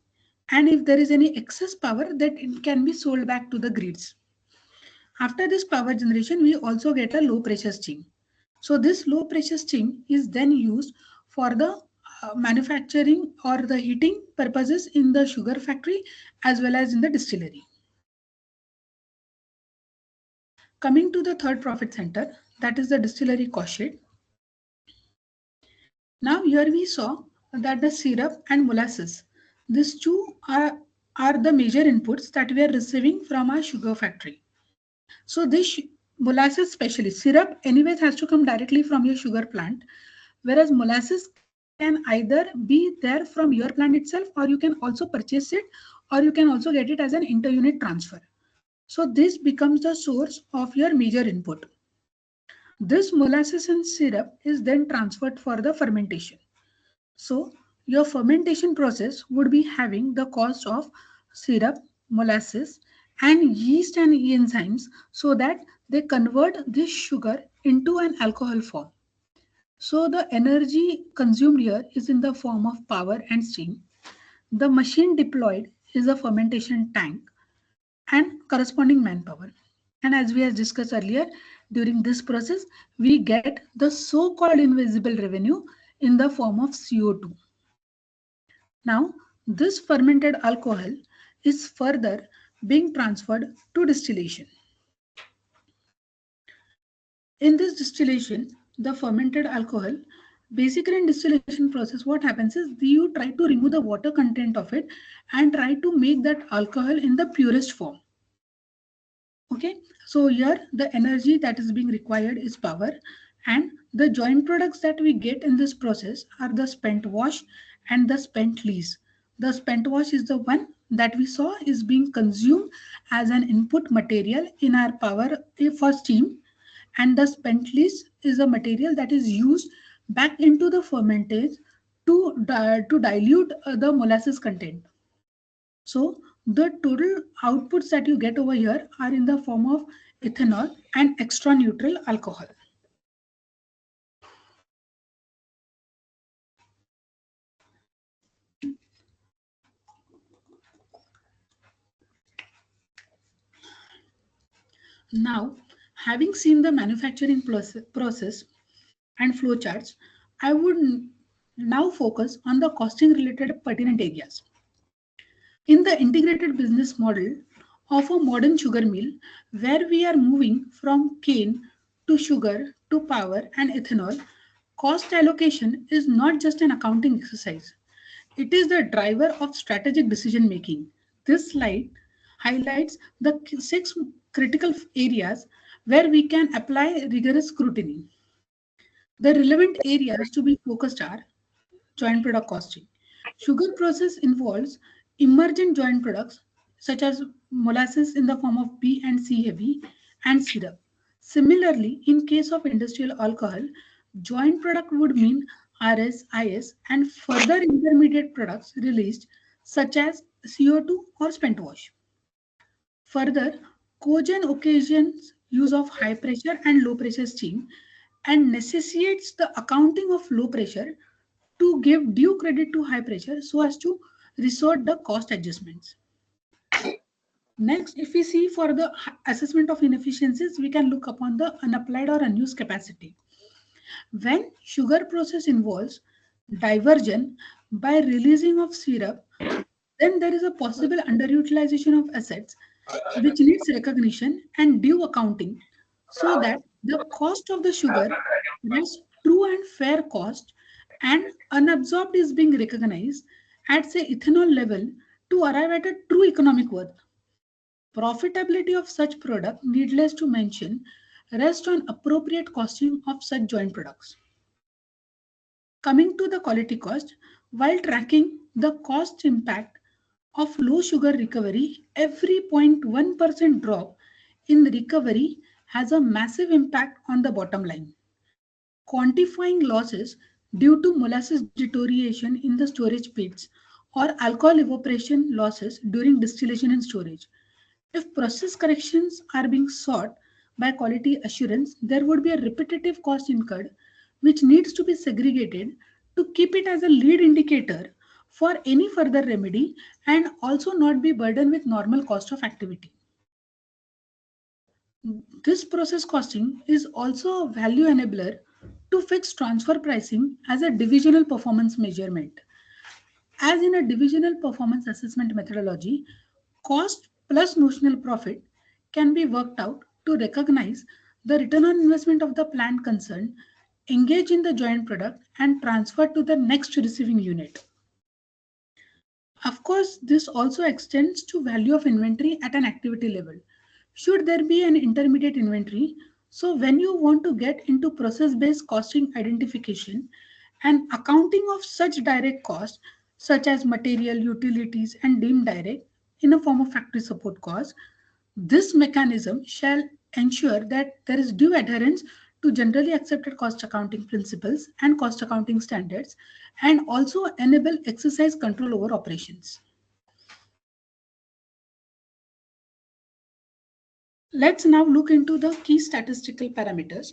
D: and if there is any excess power, that it can be sold back to the grids. After this power generation, we also get a low pressure steam. So this low pressure steam is then used for the manufacturing or the heating purposes in the sugar factory as well as in the distillery. Coming to the third profit center, that is the distillery cost sheet. Now here we saw that the syrup and molasses, these two are the major inputs that we are receiving from our sugar factory. So this molasses, especially syrup, anyways has to come directly from your sugar plant, whereas molasses can either be there from your plant itself, or you can also purchase it, or you can also get it as an inter-unit transfer. So this becomes the source of your major input. This molasses and syrup is then transferred for the fermentation. So your fermentation process would be having the cost of syrup, molasses, and yeast and enzymes, so that they convert this sugar into an alcohol form. So the energy consumed here is in the form of power and steam. The machine deployed is a fermentation tank and corresponding manpower. And as we have discussed earlier, during this process, we get the so-called invisible revenue in the form of CO2. Now, this fermented alcohol is further being transferred to distillation. In this distillation, the fermented alcohol, basically in distillation process, what happens is you try to remove the water content of it and try to make that alcohol in the purest form. Okay, so here the energy that is being required is power, and the joint products that we get in this process are the spent wash and the spent lees. The spent wash is the one that we saw is being consumed as an input material in our power for steam, and the spent lees is a material that is used back into the fermentage to dilute the molasses content. So the total outputs that you get over here are in the form of ethanol and extra neutral alcohol. Now, having seen the manufacturing process and flowcharts, I would now focus on the costing related pertinent areas. In the integrated business model of a modern sugar mill, where we are moving from cane to sugar to power and ethanol, cost allocation is not just an accounting exercise. It is the driver of strategic decision making. This slide highlights the 6 critical areas where we can apply rigorous scrutiny. The relevant areas to be focused are joint product costing. Sugar process involves emergent joint products such as molasses in the form of B and C heavy and syrup. Similarly, in case of industrial alcohol, joint product would mean RS, IS, and further intermediate products released, such as CO2 or spent wash. Further, cogen occasions use of high pressure and low pressure steam and necessitates the accounting of low pressure to give due credit to high pressure so as to resort the cost adjustments. Next, if we see for the assessment of inefficiencies, we can look upon the unapplied or unused capacity. When sugar process involves diversion by releasing of syrup, then there is a possible underutilization of assets which needs recognition and due accounting so that the cost of the sugar is true and fair cost and unabsorbed is being recognized at say ethanol level to arrive at a true economic worth. Profitability of such product, needless to mention, rests on appropriate costing of such joint products. Coming to the quality cost, while tracking the cost impact of low sugar recovery, every 0.1% drop in recovery has a massive impact on the bottom line. Quantifying losses due to molasses deterioration in the storage pits or alcohol evaporation losses during distillation and storage. If process corrections are being sought by quality assurance, there would be a repetitive cost incurred which needs to be segregated to keep it as a lead indicator for any further remedy and also not be burdened with normal cost of activity. This process costing is also a value enabler to fix transfer pricing as a divisional performance measurement. As in a divisional performance assessment methodology, cost plus notional profit can be worked out to recognize the return on investment of the plant concerned, engage in the joint product, and transfer to the next receiving unit. Of course, this also extends to value of inventory at an activity level. Should there be an intermediate inventory, so when you want to get into process-based costing identification and accounting of such direct costs, such as material, utilities, and deemed direct in a form of factory support cost, this mechanism shall ensure that there is due adherence to generally accepted cost accounting principles and cost accounting standards and also enable exercise control over operations. Let's now look into the key statistical parameters.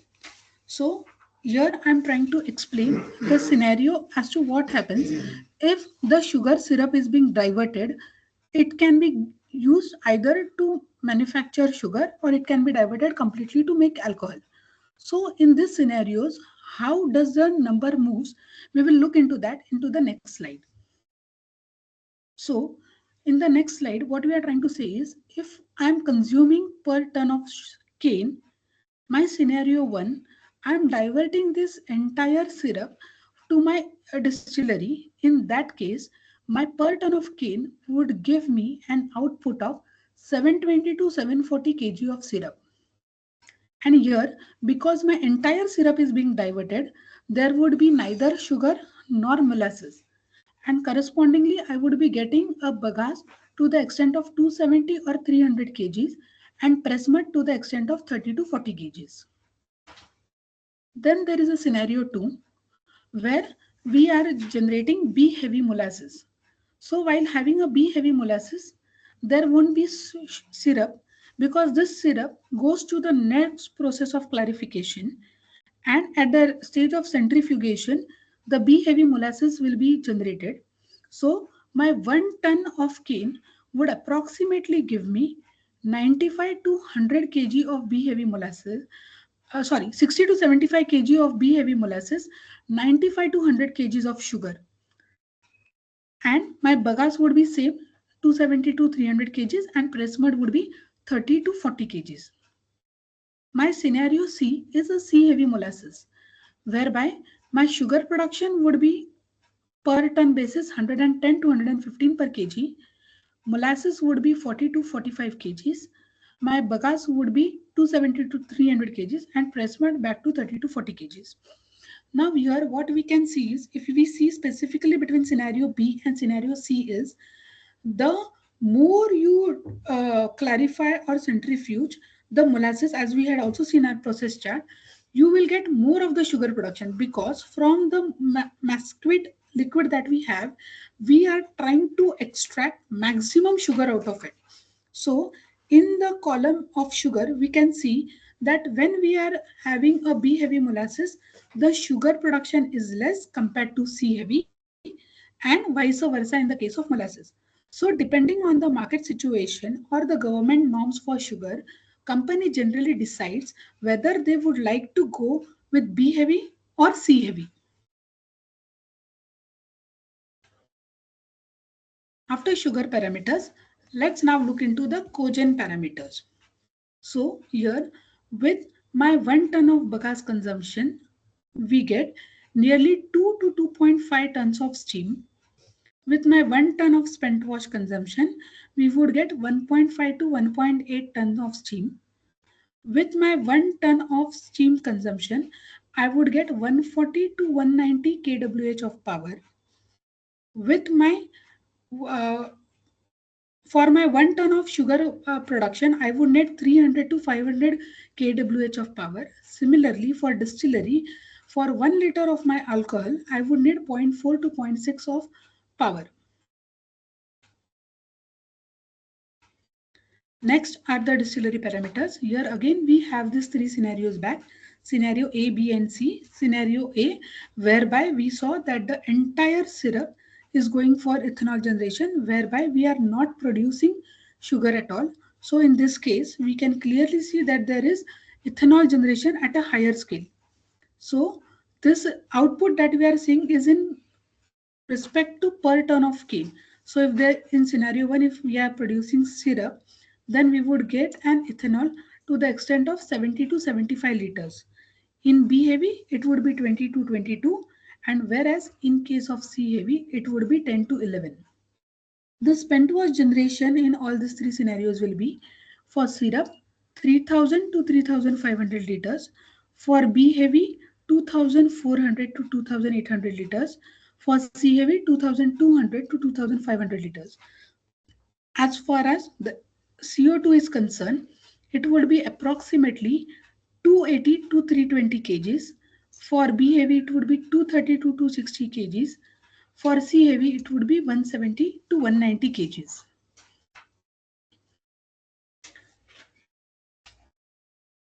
D: So here I'm trying to explain the scenario as to what happens if the sugar syrup is being diverted. It can be used either to manufacture sugar or it can be diverted completely to make alcohol. So in these scenarios, how does the number moves? We will look into that into the next slide. So in the next slide, what we are trying to say is if I'm consuming per ton of cane, my scenario one, I'm diverting this entire syrup to my distillery. In that case, my per ton of cane would give me an output of 720 to 740 kg of syrup. And here, because my entire syrup is being diverted, there would be neither sugar nor molasses. And correspondingly, I would be getting a bagasse to the extent of 270 or 300 kgs and press mud to the extent of 30 to 40 kgs. Then there is a scenario 2 where we are generating B heavy molasses. So while having a B heavy molasses, there won't be syrup because this syrup goes to the next process of clarification, and at the stage of centrifugation, the B heavy molasses will be generated. So my 1 ton of cane would approximately give me 95 to 100 kg of B heavy molasses. 60 to 75 kg of B heavy molasses, 95 to 100 kgs of sugar. And my bagasse would be same 270 to 300 kgs and press mud would be 30 to 40 kgs. My scenario C is a C heavy molasses, whereby my sugar production would be per ton basis 110 to 115 per kg. Molasses would be 40 to 45 kgs. My bagasse would be 270 to 300 kgs and press mud back to 30 to 40 kgs. Now here what we can see is, if we see specifically between scenario B and scenario C is, the more you clarify or centrifuge, the molasses, as we had also seen our process chart, you will get more of the sugar production, because from the masquerade liquid that we have, we are trying to extract maximum sugar out of it. So in the column of sugar, we can see that when we are having a B heavy molasses, the sugar production is less compared to C heavy, and vice versa in the case of molasses. So depending on the market situation or the government norms for sugar, company generally decides whether they would like to go with B heavy or C heavy. After sugar parameters, let's now look into the cogen parameters. So here, with my 1 ton of bagasse consumption, we get nearly 2 to 2.5 tons of steam. With my 1 ton of spent wash consumption, we would get 1.5 to 1.8 tons of steam. With my 1 ton of steam consumption, I would get 140 to 190 kWh of power. With my uh, For my 1 ton of sugar production, I would need 300 to 500 kWh of power. Similarly, for distillery, for 1 liter of my alcohol, I would need zero point 0.4 to zero point 0.6 of power. Next are the distillery parameters. Here again, we have these three scenarios back. Scenario A, B, and C. Scenario A, whereby we saw that the entire syrup is going for ethanol generation, whereby we are not producing sugar at all. So in this case, we can clearly see that there is ethanol generation at a higher scale. So this output that we are seeing is in respect to per ton of cane. So if there in scenario 1, if we are producing syrup, then we would get an ethanol to the extent of 70 to 75 liters. In B heavy, it would be 20 to 22, and whereas in case of C heavy, it would be 10 to 11. The spent wash generation in all these three scenarios will be for syrup 3000 to 3500 liters, for B heavy 2400 to 2800 liters, for C heavy 2200 to 2500 liters. As far as the CO2 is concerned, it would be approximately 280 to 320 kgs. For B heavy, it would be 230 to 260 kgs. For C heavy, it would be 170 to 190 kgs.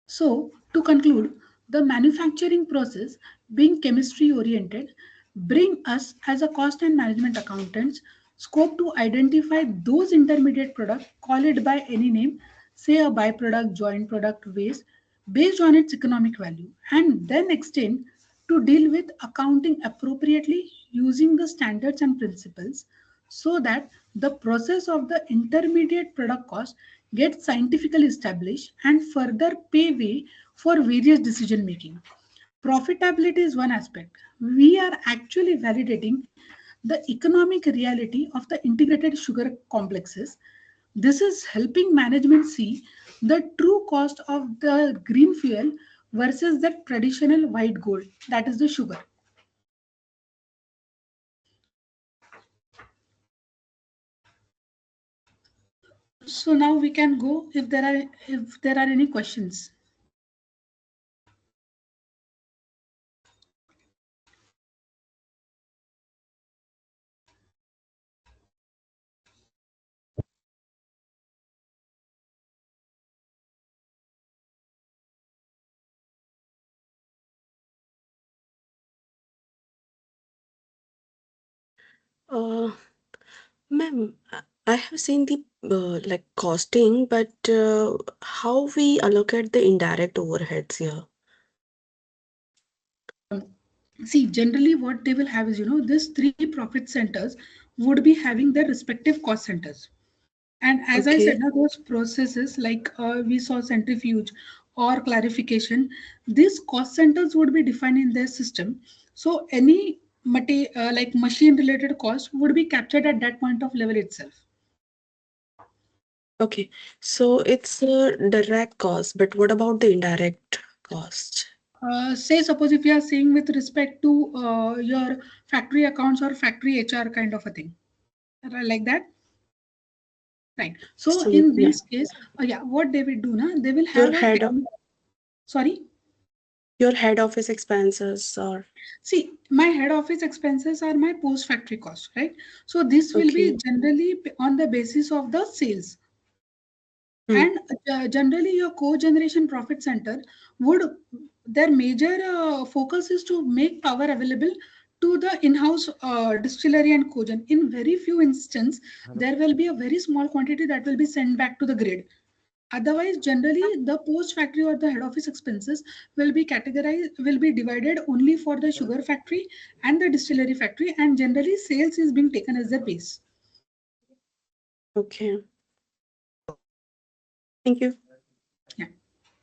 D: So, to conclude, the manufacturing process, being chemistry oriented, bring us as a cost and management accountants scope to identify those intermediate products, call it by any name, say a byproduct, joint product, waste, based on its economic value, and then extend to deal with accounting appropriately using the standards and principles, so that the process of the intermediate product cost gets scientifically established and further pay way for various decision making. Profitability is one aspect. We are actually validating the economic reality of the integrated sugar complexes. This is helping management see the true cost of the green fuel versus the traditional white gold, that is the sugar. So now we can go if there are any questions.
E: Uh, Ma'am, I have seen the like costing, but how we allocate the indirect overheads here?
D: See, generally what they will have is, these three profit centers would be having their respective cost centers. And as I said,
E: Okay.
D: now those processes like we saw centrifuge or clarification, these cost centers would be defined in their system. So any like machine related cost would be captured at that point of level itself.
E: Okay. So it's a direct cost, but what about the indirect cost?
D: Say suppose if you are saying with respect to your factory accounts or factory HR kind of a thing, like that. Right. So
E: So,
D: in
E: yeah,
D: this case, yeah, what they will do now, they will
E: your
D: have a
E: head of
D: sorry.
E: your head office expenses or
D: See, my head office expenses are my post factory cost, right? So this will be
E: okay.
D: generally on the basis of the sales.
E: Hmm.
D: And generally, your co-generation profit center would their major focus is to make power available to the in-house distillery and cogen. In very few instances, there will be a very small quantity that will be sent back to the grid. Otherwise, generally, the post factory or the head office expenses will be categorized, will be divided only for the sugar factory and the distillery factory, and generally, sales is being taken as their base.
E: Okay. Thank you.
D: Yeah.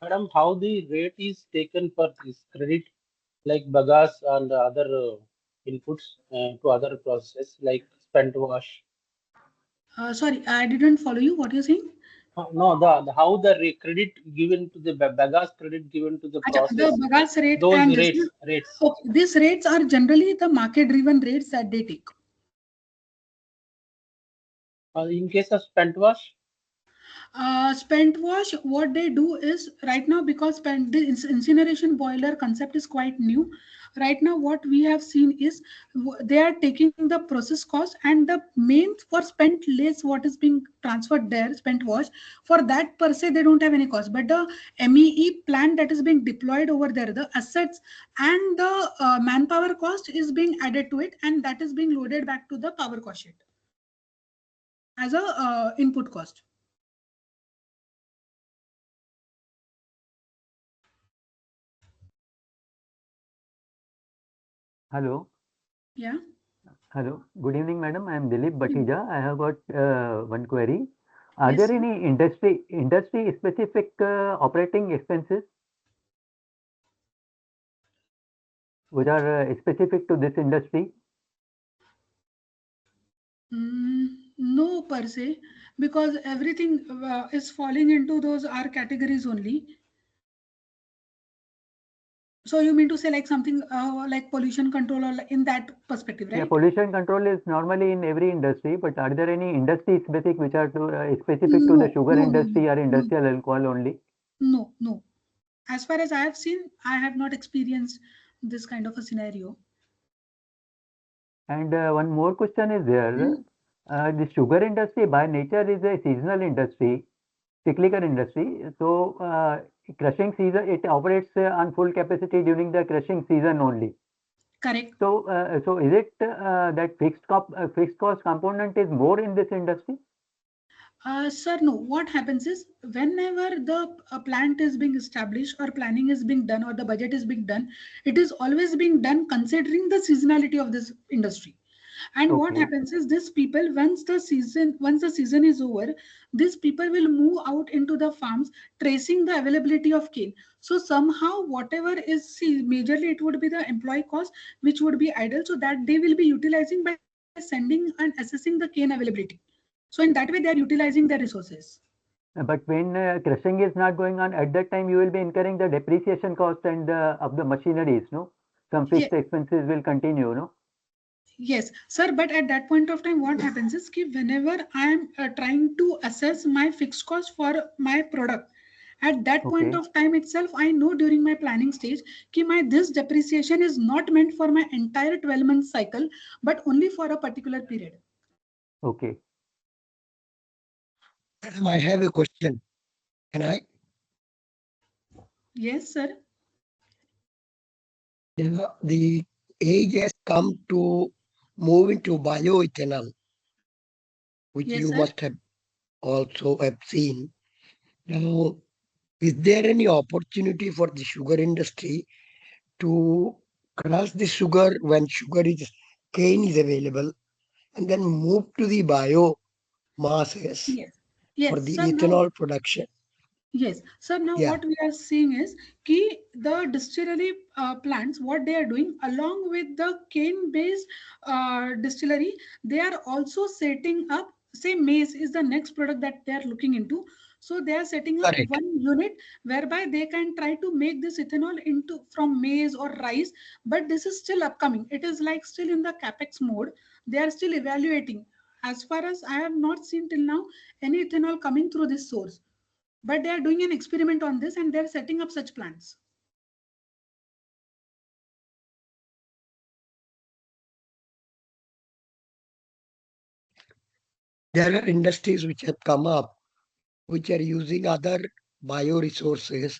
F: Madam, how the rate is taken for this credit, like bagas and other inputs to other processes like spent wash?
D: Sorry, I didn't follow you. What you're saying?
F: No, the how the credit given to the bagas credit given to the
D: Acha, the
F: process,
D: Bhagat's rate
F: those
D: and this is
F: rates.
D: okay. These rates are generally the market-driven rates that they take.
F: In case of spent wash,
D: Spent wash, what they do is right now because incineration boiler concept is quite new. Right now, what we have seen is they are taking the process cost and the main for spent less what is being transferred there, spent wash for that per se they don't have any cost. But the MEE plant that is being deployed over there, the assets and the manpower cost is being added to it, and that is being loaded back to the power cost sheet as a input cost.
G: Hello.
D: Yeah.
G: Hello. Good evening, madam. I am Dilip
D: Good evening.
G: Batija. I have got one query. Are
D: Yes,
G: there
D: sir.
G: any industry specific operating expenses which are specific to this industry?
D: No, per se, because everything is falling into those R categories only. So you mean to say like something like pollution control or in that perspective,
G: Yeah,
D: right?
G: pollution control is normally in every industry, but are there any industry specific which are specific to the
D: No,
G: sugar
D: no, no, no,
G: industry or
D: no,
G: industrial alcohol only?
D: no, no. As far as I have seen, I have not experienced this kind of a scenario.
G: And one more question is there.
D: Mm.
G: The sugar industry by nature is a seasonal industry, cyclical industry. So crushing season, it operates on full capacity during the crushing season only.
D: Correct.
G: So is it that fixed cost component is more in this industry?
D: Sir, no. What happens is whenever the plant is being established or planning is being done or the budget is being done, it is always being done considering the seasonality of this industry. And what
G: Okay.
D: happens is these people once the season is over, these people will move out into the farms tracing the availability of cane. So somehow whatever is see, majorly it would be the employee cost which would be idle, so that they will be utilizing by sending and assessing the cane availability. So in that way they are utilizing their resources.
G: But when crushing is not going on, at that time you will be incurring the depreciation cost and of the machineries, no? Some
D: Yeah.
G: fixed expenses will continue, no?
D: Yes, sir. But at that point of time, what happens is कि whenever I am trying to assess my fixed cost for my product, at that point
G: Okay.
D: of time itself, I know during my planning stage कि my this depreciation is not meant for my entire 12-month cycle, but only for a particular period.
G: Okay.
H: Madam, I have a question. Can I?
D: Yes, sir.
H: The age has come to move into bioethanol, which
D: Yes,
H: you
D: sir.
H: must have also have seen. Now, is there any opportunity for the sugar industry to crush the sugar when cane is available and then move to the biomasses
D: Yes.
H: for
D: Yes,
H: the
D: sir. Now
H: ethanol production?
D: yes. So now
H: Yeah,
D: what we are seeing is key the distillery plants, what they are doing along with the cane-based distillery, they are also setting up, say maize is the next product that they are looking into. So they are setting up
H: correct.
D: one unit whereby they can try to make this ethanol into from maize or rice, but this is still upcoming. It is like still in the capex mode. They are still evaluating. as far as I have not seen till now any ethanol coming through this source. But they are doing an experiment on this and they are setting up such plants.
H: There are industries which have come up which are using other bioresources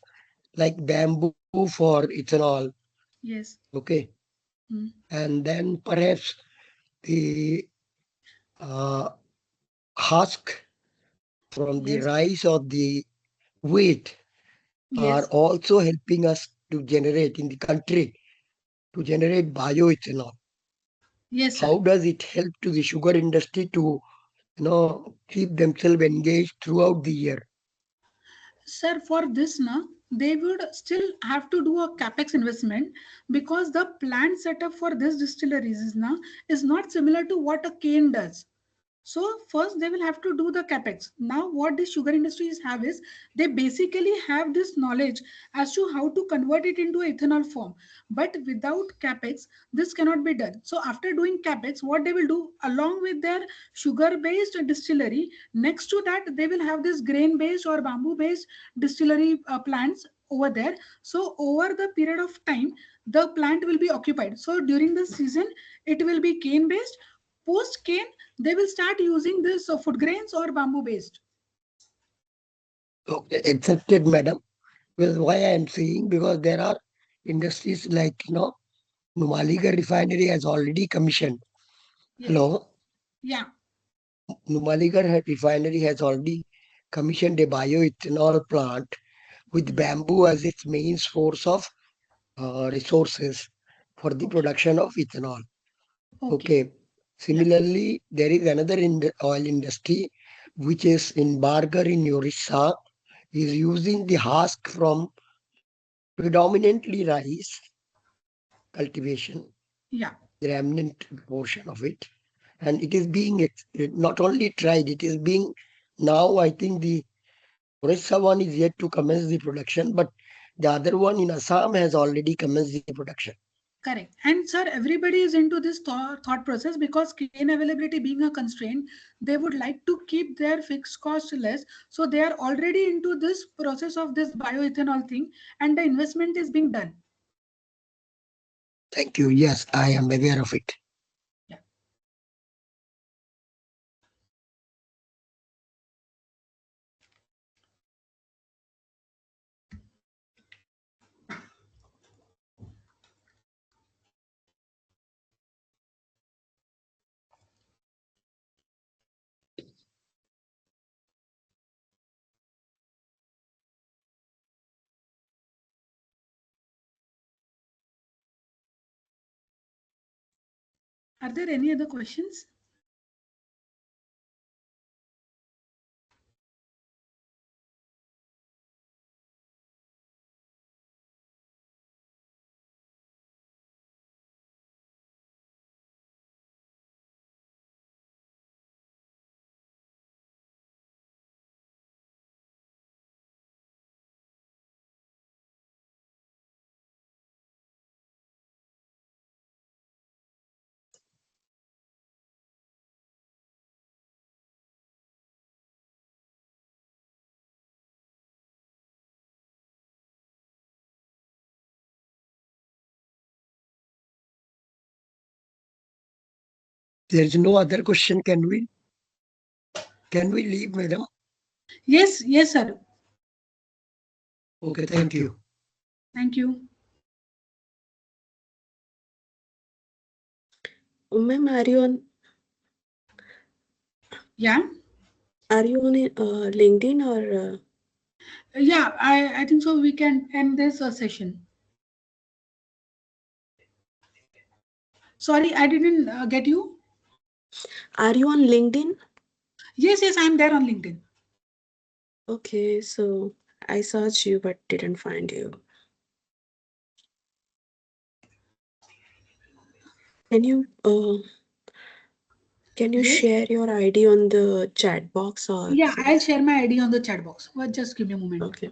H: like bamboo for ethanol.
D: Yes.
H: Okay.
D: Hmm.
H: And then perhaps the uh, husk from the
D: Yes.
H: rice or the wheat are
D: Yes.
H: also helping us to generate in the country to generate bioethanol.
D: Yes, sir.
H: How does it help to the sugar industry to keep themselves engaged throughout the year?
D: Sir, for this, na, they would still have to do a capex investment because the plant setup for this distilleries is not similar to what a cane does. So first they will have to do the capex. Now what the sugar industries have is they basically have this knowledge as to how to convert it into ethanol form. But without capex, this cannot be done. So after doing capex, what they will do along with their sugar-based distillery, next to that they will have this grain-based or bamboo-based distillery plants over there. So over the period of time, the plant will be occupied. So during the season, it will be cane-based. Post cane, they will start using this food grains or bamboo based.
H: Okay, accepted, madam. Well, why I am saying because there are industries like Numaligarh refinery has already commissioned.
D: Yes.
H: Hello,
D: Yeah.
H: Numaligarh refinery has already commissioned a bioethanol plant with
D: Hmm.
H: bamboo as its main source of resources for the
D: Okay.
H: production of ethanol.
D: Okay.
H: Okay.
D: Yeah.
H: Similarly, there is another in the oil industry, which is in Bargar in Orissa, is using the husk from predominantly rice cultivation,
D: Yeah.
H: the remnant portion of it. And it is being not only tried, it is being now, I think the Orissa one is yet to commence the production, but the other one in Assam has already commenced the production.
D: Correct. And sir, everybody is into this thought process because cane availability being a constraint, they would like to keep their fixed cost less. So they are already into this process of this bioethanol thing, and the investment is being done.
H: Thank you. Yes, I am aware of it.
D: Yeah. Are there any other questions?
H: There is no other question. Can we leave, madam?
D: Yes. Yes, sir.
H: Okay, thank you.
D: Thank you.
E: Ma'am,
D: Yeah.
E: are you on LinkedIn or
D: Yeah. I think so. We can end this session. Sorry, I didn't get you.
E: are you on LinkedIn?
D: Yes, yes, I'm there on LinkedIn.
E: Okay, so I searched you but didn't find you. Can you
D: Yes.
E: share your ID on the chat box or
D: Yeah, I'll share my ID on the chat box. Well, just give me a moment.
E: okay.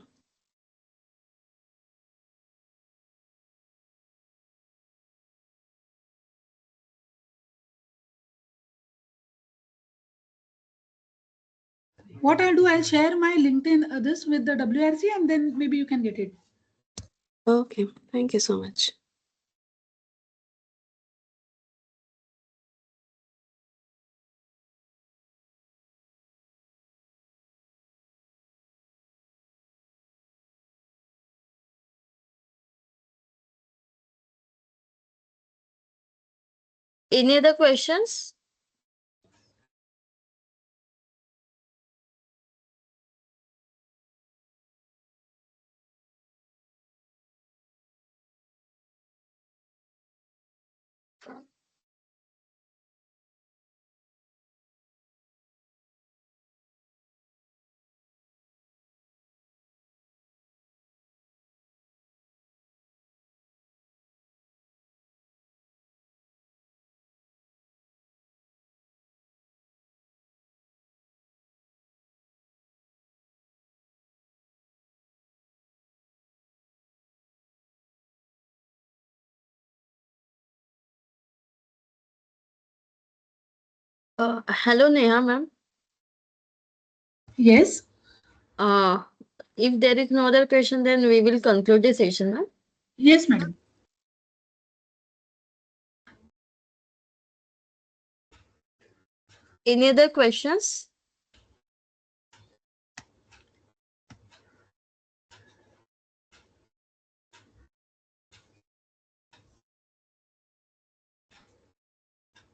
D: What I'll do, I'll share my LinkedIn this with the WRC, and then maybe you can get it.
E: Okay, thank you so much.
C: Any other questions? Hello, Neha ma'am.
D: Yes.
C: If there is no other question, then we will conclude the session, ma'am.
D: Yes, madam.
C: Any other questions?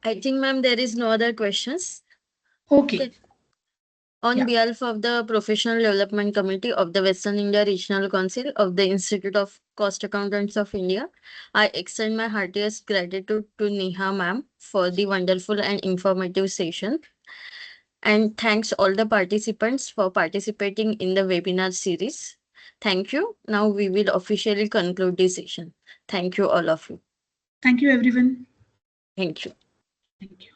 C: I think, ma'am, there is no other questions.
D: Okay.
C: On
D: Yeah.
C: behalf of the Professional Development Committee of the Western India Regional Council of the Institute of Cost Accountants of India, I extend my heartiest gratitude to Neha ma'am for the wonderful and informative session. And thanks all the participants for participating in the webinar series. Thank you. Now we will officially conclude this session. Thank you, all of you.
D: Thank you, everyone.
C: Thank you.
D: Thank you.